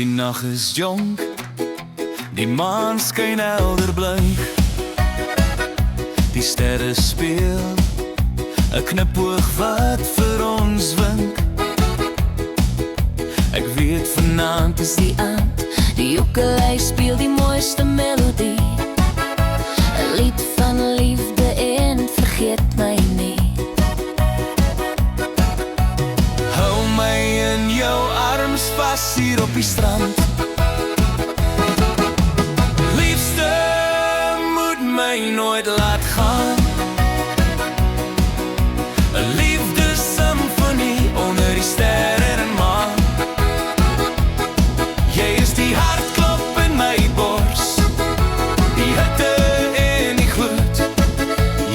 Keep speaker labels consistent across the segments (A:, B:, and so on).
A: Die nag is jonk, die maan skyn helder blink. Die sterre speel 'n knipoog wat vir ons wink. Ek weet vanaand is die aand,
B: die ukulele speel die mooiste melodie. 'n lied van liefde en vergeet my nie.
A: hou my in jou arms vas hier op die strand. Liefste, moet my nooit laat gaan. 'n liefdessymfonie onder die sterre en maan. Jy is die hartklop in my bors, die hitte en die gloed.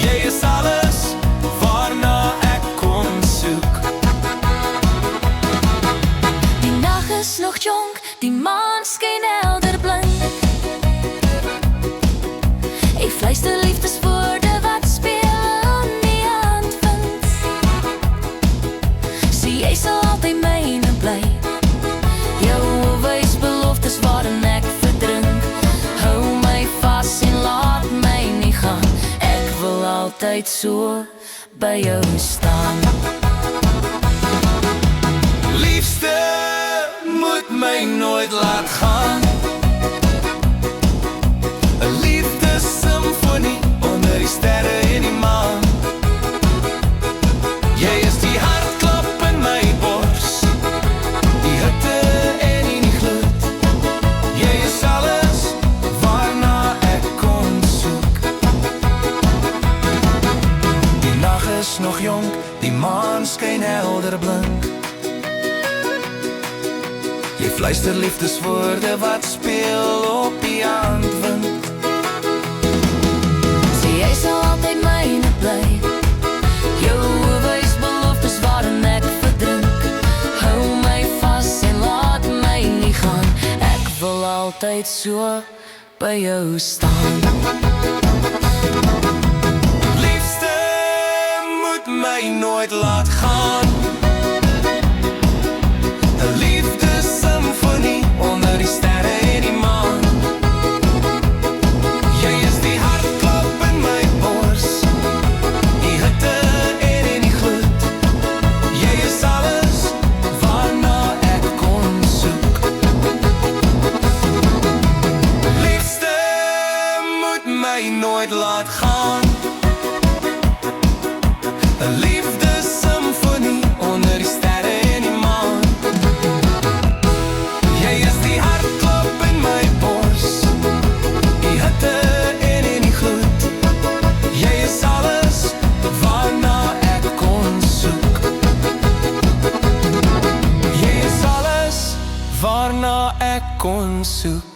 A: Jy is alles waarna ek kon soek.
B: Die nag is nog jonk, die maan skyn helder blink. Ek fluister liefdeswoorde wat speel aan die handwind. Sien jy sal altyd myne bly. Jou wys beloftes waarin ek verdrink. Hou my vas en laat my nie gaan. Ek wil altyd so by jou staan.
A: Liefste, moet my nooit laat gaan. 'n liefdessymfonie onder die sterre en die maan. Jy is die hartklop in my bors, die hitte en die gloed. Jy is alles waarna ek kon soek. Die nag is nog jonk, die maan skyn helder blink. Jy fluister liefdeswoorde wat speel op die handwind.
B: Sien jy sal altyd myne bly. Jou wys beloftes waarin ek verdrink. Hou my vas en laat my nie gaan. Ek wil altyd so by jou staan.
A: Liefste, moet my nooit laat gaan. 'n liefdessymfonie onder die sterre en die maan. Jy is die hartklop in my bors, die hitte en die gloed. Jy is alles waarna ek kon soek. Liefste, moet my nooit laat gaan. 'n liefdessymfonie onder die sterre en die maan. Jy is die hartklop in my bors, die hitte en die gloed. Jy is alles waarna ek kon soek. Jy is alles waarna ek kon soek.